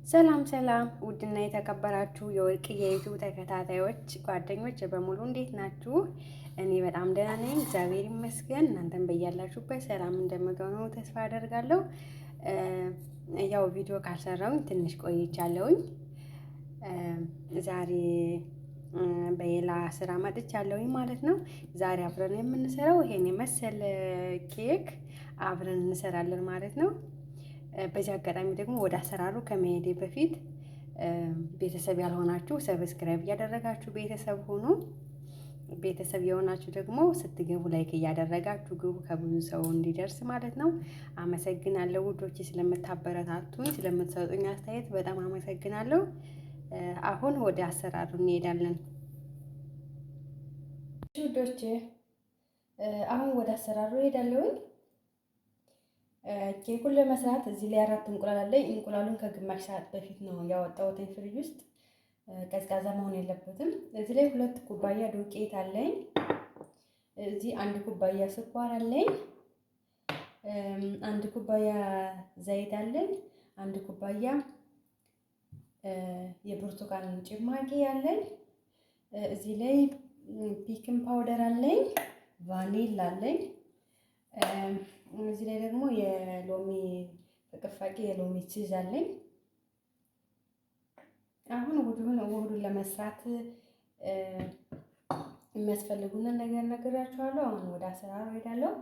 ሰላም ሰላም ውድና የተከበራችሁ የወርቅ የዩቲዩብ ተከታታዮች ጓደኞች በሙሉ እንዴት ናችሁ? እኔ በጣም ደህና ነኝ፣ እግዚአብሔር ይመስገን። እናንተም በያላችሁበት ሰላም እንደምትሆኑ ተስፋ አደርጋለሁ። ያው ቪዲዮ ካልሰራሁኝ ትንሽ ቆይቻለሁኝ። ዛሬ በሌላ ስራ መጥቻለሁኝ ማለት ነው። ዛሬ አብረን የምንሰራው ይሄን የመሰለ ኬክ አብረን እንሰራለን ማለት ነው። በዚህ አጋጣሚ ደግሞ ወደ አሰራሩ ከመሄዴ በፊት ቤተሰብ ያልሆናችሁ ሰብስክራይብ እያደረጋችሁ ቤተሰብ ሁኑ። ቤተሰብ የሆናችሁ ደግሞ ስትገቡ ላይክ እያደረጋችሁ ግቡ፣ ከብዙ ሰው እንዲደርስ ማለት ነው። አመሰግናለሁ ውዶች፣ ስለምታበረታቱኝ ስለምትሰጡኝ አስተያየት በጣም አመሰግናለሁ። አሁን ወደ አሰራሩ እንሄዳለን ውዶች። አሁን ወደ አሰራሩ እሄዳለሁኝ። ኬኩን ለመስራት እዚህ ላይ 4 እንቁላል አለኝ። እንቁላሉን ከግማሽ ሰዓት በፊት ነው ያወጣሁት ፍሪጅ ውስጥ፣ ቀዝቃዛ መሆን የለበትም። እዚህ ላይ 2 ኩባያ ዱቄት አለኝ። እዚህ 1 ኩባያ ስኳር አለኝ። 1 ኩባያ ዘይት አለኝ። 1 ኩባያ የብርቱካን ጭማቂ አለኝ። እዚህ ላይ ቤኪንግ ፓውደር አለኝ። ቫኒላ አለኝ። እዚህ ላይ ደግሞ የሎሚ ፍቅፋቂ የሎሚ ቺዝ አለኝ። አሁን ውህዱን ለመስራት የሚያስፈልጉንን ነገር ነግራችኋለሁ። አሁን ወደ አሰራሩ ሄዳለሁ።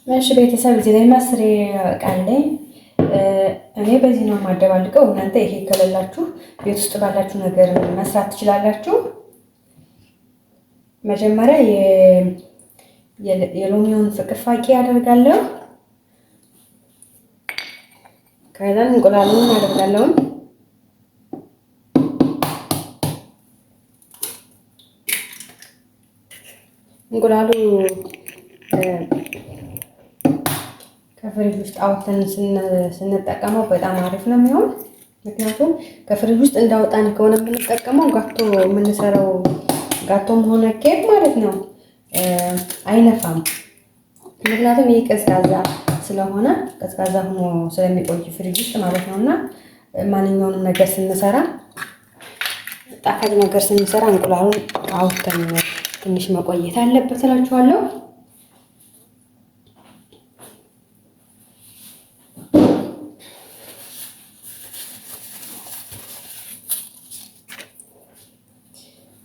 እሺ ቤተሰብ፣ እዚህ ላይ ማስሬ እቃ አለኝ። እኔ በዚህ ነው የማደባልቀው። እናንተ ይሄ ከሌላችሁ ቤት ውስጥ ባላችሁ ነገር መስራት ትችላላችሁ። መጀመሪያ የሎሚውን ፍቅፋቂ አደርጋለሁ። ከዛ እንቁላሉን አደርጋለሁ። እንቁላሉ ከፍሪጅ ውስጥ አውጥተን ስንጠቀመው በጣም አሪፍ ነው የሚሆን። ምክንያቱም ከፍሪጅ ውስጥ እንዳወጣን ከሆነ የምንጠቀመው ጋቶ የምንሰራው ጋቶም ሆነ ኬክ ማለት ነው አይነፋም። ምክንያቱም ይህ ቀዝቃዛ ስለሆነ ቀዝቃዛ ሆኖ ስለሚቆይ ፍሪጅ ውስጥ ማለት ነው። እና ማንኛውንም ነገር ስንሰራ ጣፋጭ ነገር ስንሰራ እንቁላሉን አውጥተን ትንሽ መቆየት አለበት እላችኋለሁ።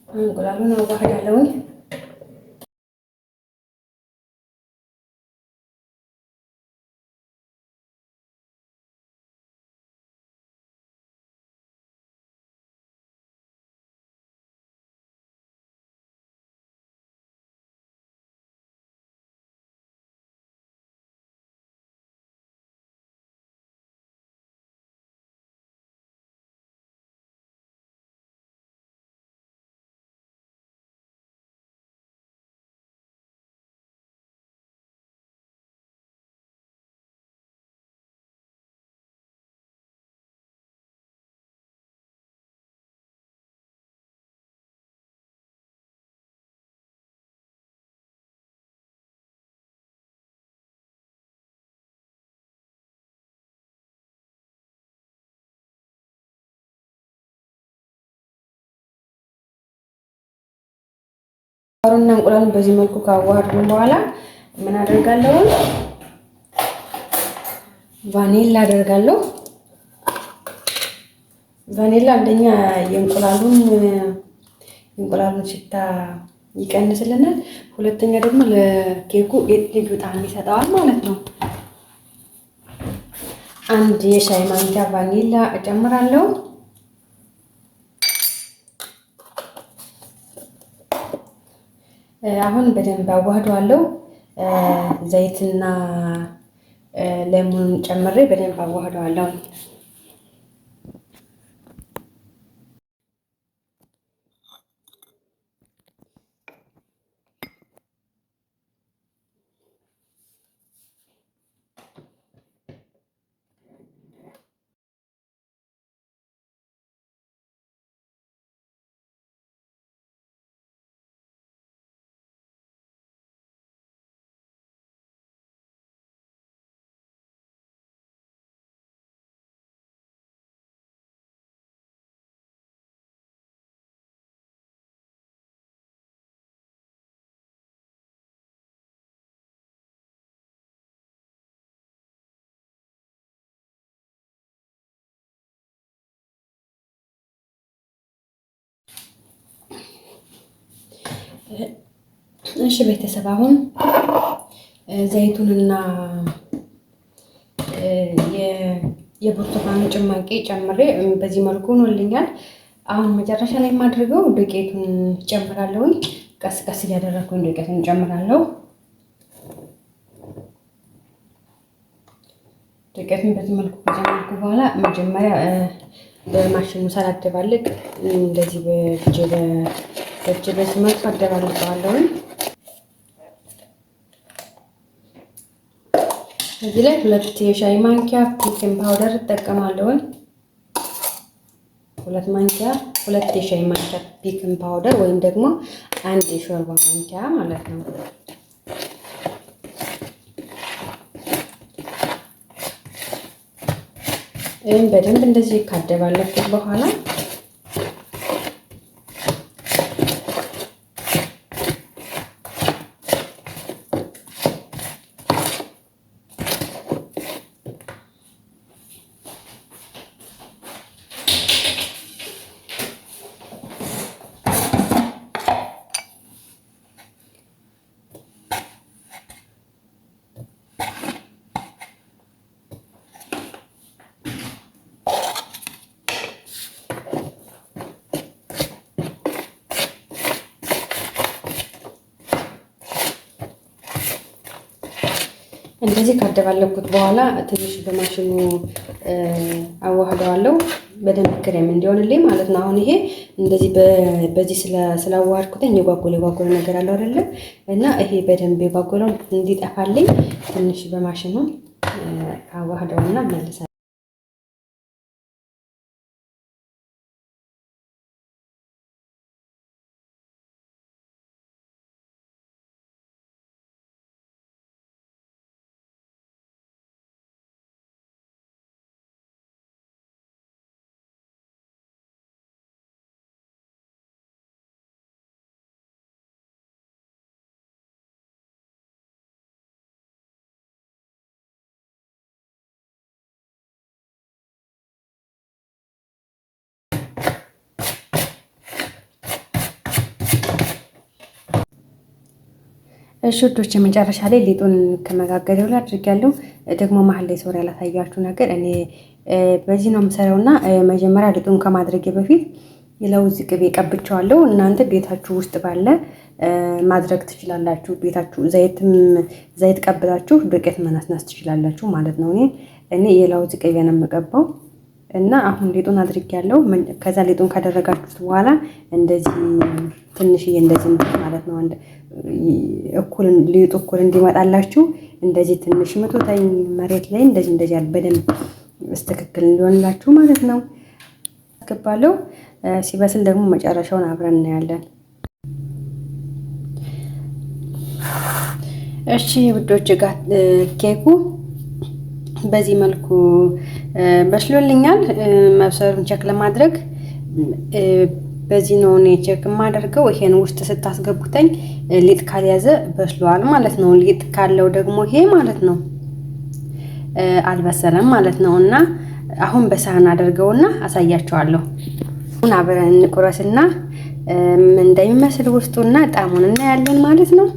እንቁላሉን አዋህዳለሁኝ። እና እንቁላሉን በዚህ መልኩ ካዋሃድን በኋላ ምን አደርጋለሁ? ቫኒላ አደርጋለሁ። ቫኒላ አንደኛ የእንቁላሉን ሽታ ይቀንስልናል። ሁለተኛ ደግሞ ለኬኩ ልዩ ጣዕም ይሰጠዋል ማለት ነው። 1 የሻይ ማንኪያ ቫኒላ እጨምራለሁ። አሁን በደንብ አዋህደዋለሁ። ዘይትና ሌሞን ጨምሬ በደንብ አዋህደዋለሁ። እሺ ቤተሰብ አሁን ዘይቱንና የብርቱካን ጭማቂ ጨምሬ በዚህ መልኩ ሆኖልኛል። አሁን መጨረሻ ላይ የማድርገው ዱቄቱን ጨምራለሁኝ። ቀስ ቀስ እያደረኩኝ ዱቄቱን ጨምራለሁ። ዱቄቱን በዚህ መልኩ ከጨመርኩ በኋላ መጀመሪያ በማሽኑ ሳላደባልቅ እንደዚህ በእጅ በዚህ መልኩ አደባልቀዋለሁኝ። እዚህ ላይ 2 የሻይ ማንኪያ ቤኪንግ ፓውደር እጠቀማለሁኝ። 2 የሻይ ማንኪያ ቤኪንግ ፓውደር ወይም ደግሞ 1 የሾርባ ማንኪያ ማለት ነው። ይህን በደንብ እንደዚህ ካደባለኩት በኋላ እንደዚህ ካደባለኩት በኋላ ትንሽ በማሽኑ አዋህደዋለሁ በደንብ ክሬም እንዲሆንልኝ ማለት ነው። አሁን ይሄ እንደዚህ በዚህ ስላዋሃድኩትኝ የጓጎለ ነገር አለው አይደለ? እና ይሄ በደንብ የጓጎለው እንዲጠፋልኝ ትንሽ በማሽኑ አዋህደውና መልሳለሁ። እሺ ውዶች መጨረሻ ላይ ሊጡን ከመጋገሪያው ላይ አድርጌያለሁ። ደግሞ መሀል ላይ ሶሪ ያላሳያችሁ ነገር እኔ በዚህ ነው የምሰራውና መጀመሪያ ሊጡን ከማድረጌ በፊት የለውዝ ቅቤ ቀብቼዋለሁ። እናንተ ቤታችሁ ውስጥ ባለ ማድረግ ትችላላችሁ። ቤታችሁ ዘይት ቀብታችሁ ዱቄት መነስነስ ትችላላችሁ ማለት ነው። እኔ የለውዝ ቅቤ ነው የምቀባው እና አሁን ሊጡን አድርጌያለሁ። ከዛ ሊጡን ካደረጋችሁት በኋላ እንደዚህ ትንሽዬ እንደዚህ ማለት ነው ሊጡ እኩል እንዲመጣላችሁ እንደዚህ ትንሽ መቶታኝ መሬት ላይ እንደዚህ በደንብ ትክክል እንዲሆንላችሁ ማለት ነው አስገባለሁ። ሲበስል ደግሞ መጨረሻውን አብረን እናያለን። እሺ ውዶች ጋር ኬኩ በዚህ መልኩ በስሎልኛል። መብሰሉን ቼክ ለማድረግ በዚህ ነው እኔ ቼክ የማደርገው። ይሄን ውስጥ ስታስገቡተኝ ሊጥ ካልያዘ በስሏል ማለት ነው። ሊጥ ካለው ደግሞ ይሄ ማለት ነው አልበሰለም ማለት ነው። እና አሁን በሳህን አደርገውና አሳያቸዋለሁ። አሁን አብረን እንቁረስና እንደሚመስል ውስጡና ጣዕሙን እናያለን ማለት ነው።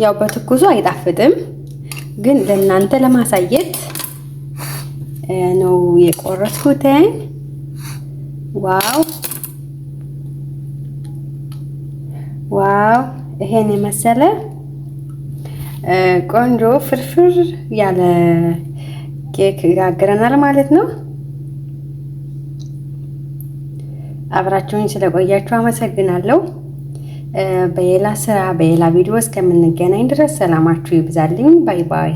ያው በትኩሱ አይጣፍጥም፣ ግን ለእናንተ ለማሳየት ነው የቆረስኩት። ዋው ዋው! ይሄን የመሰለ ቆንጆ ፍርፍር ያለ ኬክ ጋግረናል ማለት ነው። አብራችሁኝ ስለቆያችሁ አመሰግናለሁ። በሌላ ስራ በሌላ ቪዲዮ እስከምንገናኝ ድረስ ሰላማችሁ ይብዛልኝ። ባይ ባይ።